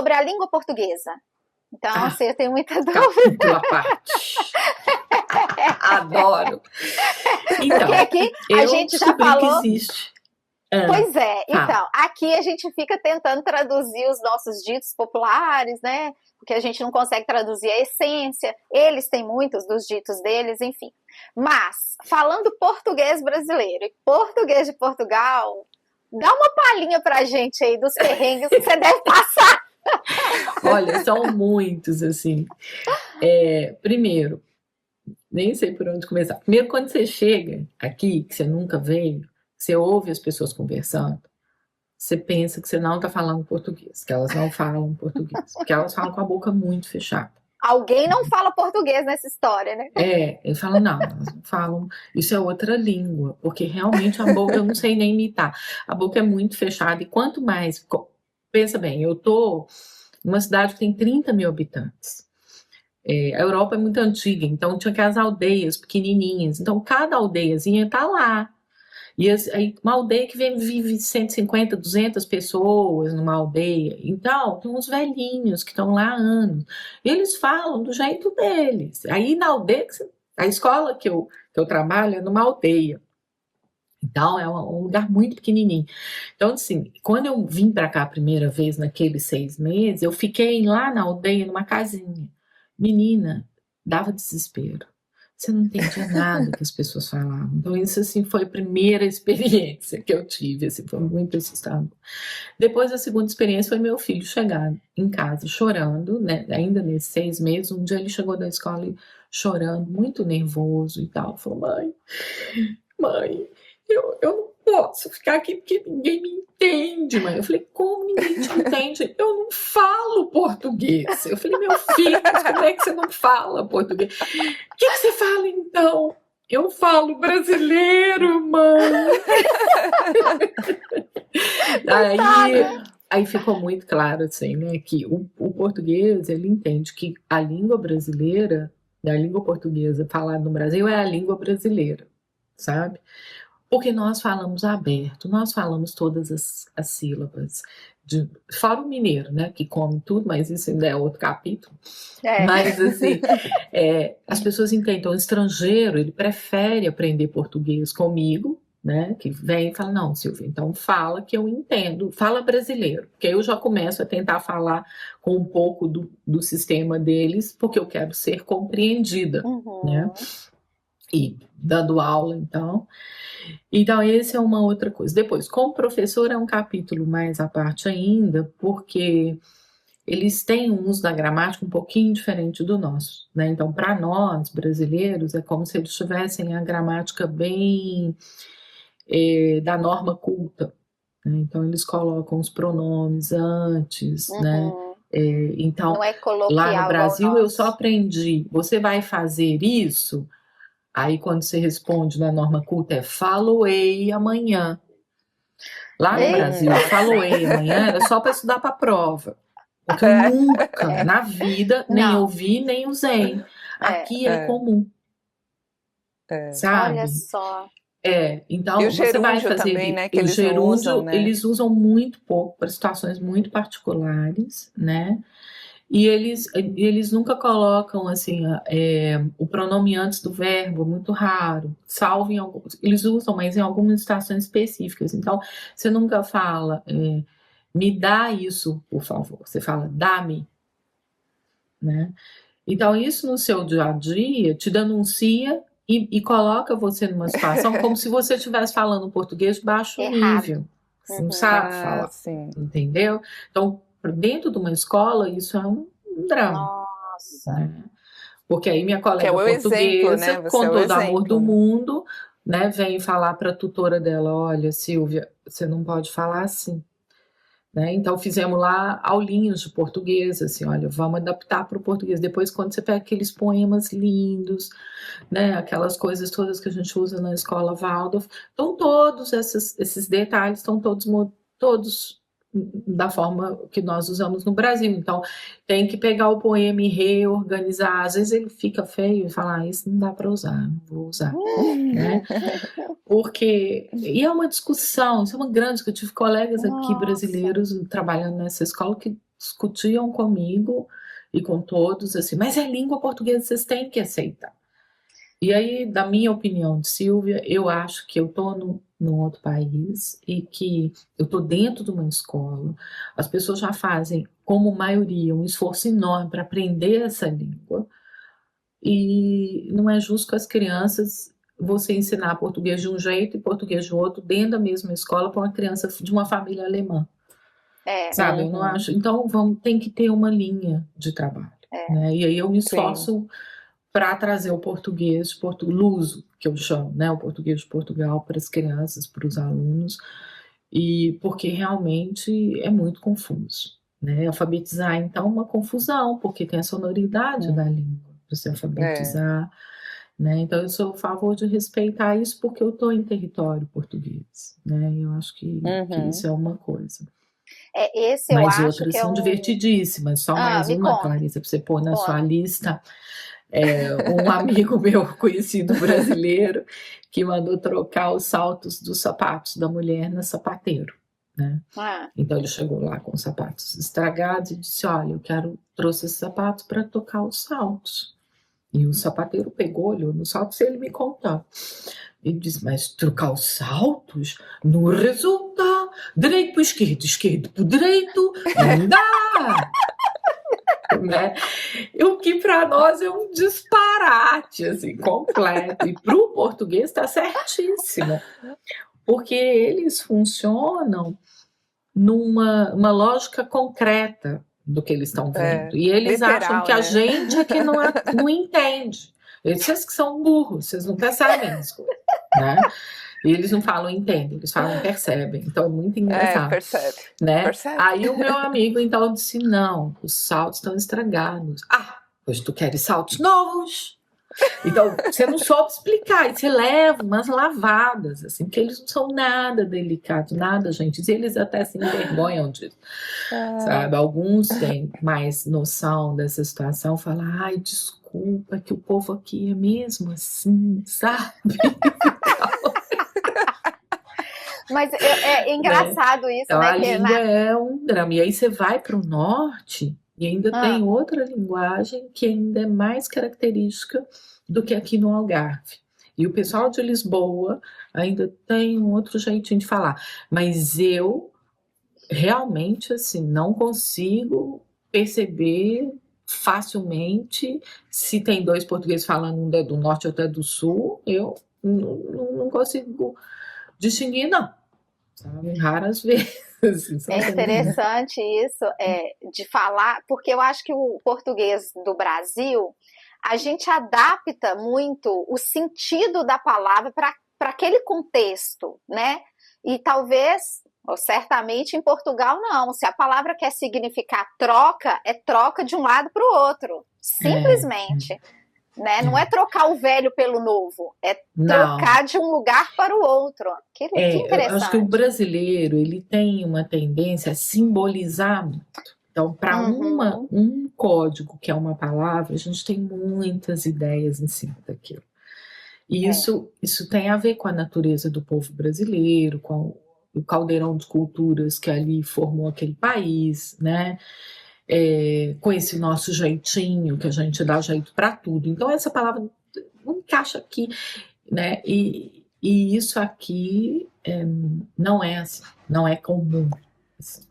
sobre a língua portuguesa. Então, assim, eu tenho muita dúvida. Capítulo à parte. Adoro. Então, Porque aqui a gente já descobri falou. que existe. Pois é, Fala. então, aqui a gente fica tentando traduzir os nossos ditos populares, né? Porque a gente não consegue traduzir a essência. Eles têm muitos dos ditos deles, enfim. Mas, falando português brasileiro e português de Portugal, dá uma palhinha pra gente aí dos perrengues que você deve passar. Olha, são muitos, assim. Primeiro, nem sei por onde começar. Primeiro, quando você chega aqui, que você nunca veio, você ouve as pessoas conversando, você pensa que você não está falando português, que elas não falam português, porque elas falam com a boca muito fechada. Alguém não fala português nessa história, né? Eles falam, não, elas não falam, isso é outra língua, porque realmente a boca, eu não sei nem imitar, a boca é muito fechada, e quanto mais, pensa bem, eu tô numa cidade que tem 30 mil habitantes, a Europa é muito antiga, então tinha aquelas aldeias pequenininhas, então cada aldeiazinha tá lá. E aí, uma aldeia que vive 150, 200 pessoas numa aldeia. Então, tem uns velhinhos que estão lá há anos. Eles falam do jeito deles. Aí, na aldeia, a escola que eu trabalho é numa aldeia. Então, é um lugar muito pequenininho. Então, assim, quando eu vim para cá a primeira vez, naqueles 6 meses, eu fiquei lá na aldeia, numa casinha. Menina, dava desespero. Você não entendia nada que as pessoas falavam. Então, isso, assim, foi a primeira experiência que eu tive, assim, foi muito assustador. Depois, a segunda experiência foi meu filho chegar em casa chorando, né, ainda nesses 6 meses. Um dia ele chegou da escola chorando, muito nervoso e tal. Falou, mãe, eu não posso ficar aqui porque ninguém me entende, mãe. Eu falei, como ninguém te entende? Eu não falo português. Eu falei, meu filho, mas como é que você não fala português? O que você fala então? Eu falo brasileiro, mãe. Aí ficou muito claro, assim, né, que o português, ele entende que a língua brasileira, a língua portuguesa falada no Brasil é a língua brasileira, sabe? Porque nós falamos aberto, nós falamos todas as sílabas. Fora o mineiro, né, que come tudo, mas isso ainda é outro capítulo. Mas, assim, as pessoas entendem. Então, o estrangeiro, ele prefere aprender português comigo, né, que vem e fala, não, Silvia, então fala que eu entendo, fala brasileiro, porque aí eu já começo a tentar falar com um pouco do sistema deles, porque eu quero ser compreendida, né, e dando aula, então, essa é uma outra coisa. Depois, como professor, é um capítulo mais à parte ainda, porque eles têm um uso da gramática um pouquinho diferente do nosso, né? Então, para nós, brasileiros, é como se eles tivessem a gramática bem da norma culta, né? Então, eles colocam os pronomes antes, né? Então, não é lá no Brasil, eu só aprendi, você vai fazer isso... Aí, quando você responde na norma culta, faloei amanhã. Lá no Brasil, faloei amanhã era só para estudar para a prova. Porque eu nunca, na vida, nem ouvi, nem usei. Aqui é comum. Sabe? Olha só. Então, e o você vai gerúndio fazer... também, né, que o eles gerúndio, usam, né? eles usam muito pouco, para situações muito particulares, né? E eles nunca colocam assim, o pronome antes do verbo, muito raro, salvo em alguns. Eles usam, mas em algumas situações específicas. Então, você nunca fala, me dá isso, por favor. Você fala, dá-me. Né? Então, isso no seu dia a dia te denuncia e coloca você numa situação como se você estivesse falando português de baixo nível. Você não sabe falar. Sim. Entendeu? Então, dentro de uma escola, isso é um drama. Nossa. Né? Porque aí minha colega portuguesa, exemplo, né? com todo o amor do mundo, né, vem falar para a tutora dela, olha, Silvia, você não pode falar assim. Né? Então, fizemos lá aulinhas de português, assim, olha, vamos adaptar para o português. Depois, quando você pega aqueles poemas lindos, né, aquelas coisas todas que a gente usa na escola Waldorf, então todos esses detalhes estão todos da forma que nós usamos no Brasil. Então, tem que pegar o poema e reorganizar. Às vezes ele fica feio e fala, isso não dá para usar, não vou usar. Né? Porque, é uma discussão, isso é uma grande, eu tive colegas aqui brasileiros trabalhando nessa escola que discutiam comigo e com todos assim, mas é língua portuguesa, vocês têm que aceitar. E aí, da minha opinião de Silvia, eu acho que eu estou num outro país e que eu estou dentro de uma escola, as pessoas já fazem, como maioria, um esforço enorme para aprender essa língua, e não é justo que as crianças você ensinar português de um jeito e português de outro dentro da mesma escola para uma criança de uma família alemã. Sabe, eu não acho. Então, tem que ter uma linha de trabalho. Né? E aí eu me esforço para trazer o português luso, que eu chamo, né? O português de Portugal para as crianças, para os alunos, e porque realmente é muito confuso. Né? Alfabetizar, então, é uma confusão, porque tem a sonoridade da língua para se alfabetizar. Né? Então, eu sou a favor de respeitar isso porque eu estou em território português. Né? Eu acho que isso é uma coisa. Esse mas eu outras acho que são divertidíssimas. Só mais uma, Clarissa, para você pôr na sua lista. Um amigo meu conhecido brasileiro que mandou trocar os saltos dos sapatos da mulher no sapateiro. Né? Então ele chegou lá com os sapatos estragados e disse: olha, trouxe esses sapatos para tocar os saltos. E o sapateiro pegou, olhou nos saltos e ele me contou. Ele disse: mas trocar os saltos não resulta. Direito para o esquerdo, esquerdo para o direito, não dá. Né? O que para nós é um disparate assim, completo. E para o português está certíssimo. Porque eles funcionam numa lógica concreta do que eles estão vendo. E eles acham que a gente é que não entende. Vocês que são burros, vocês não percebem isso. Né? E eles não falam entendem, eles falam percebem. Então é muito engraçado. Percebe. Né? Percebe. Aí o meu amigo então disse: não, os saltos estão estragados. Pois tu queres saltos novos? Então você não soube explicar, e você leva umas lavadas, assim, porque eles não são nada delicados, nada gentis, e eles até se envergonham disso, sabe? Alguns têm mais noção dessa situação, falam: ai, desculpa, que o povo aqui é mesmo assim, sabe? Mas é engraçado isso, então, né? A língua é um drama. E aí você vai para o norte e ainda tem outra linguagem que ainda é mais característica do que aqui no Algarve. E o pessoal de Lisboa ainda tem um outro jeitinho de falar. Mas eu realmente assim, não consigo perceber facilmente se tem dois portugueses falando, um é do norte e outro é do sul. Eu não consigo distinguir, não. Sabe? Raras vezes. É interessante isso de falar, porque eu acho que o português do Brasil, a gente adapta muito o sentido da palavra para aquele contexto, né? E talvez, ou certamente, em Portugal não. Se a palavra quer significar troca, é troca de um lado para o outro. Simplesmente. Né? Não é trocar o velho pelo novo, é trocar de um lugar para o outro. Que interessante. Eu acho que o brasileiro ele tem uma tendência a simbolizar muito. Então, para um código, que é uma palavra, a gente tem muitas ideias em cima daquilo. E isso tem a ver com a natureza do povo brasileiro, com o caldeirão de culturas que ali formou aquele país, né? Com esse nosso jeitinho, que a gente dá jeito para tudo. Então, essa palavra não encaixa aqui, né? E isso aqui não é assim, não é comum. Assim.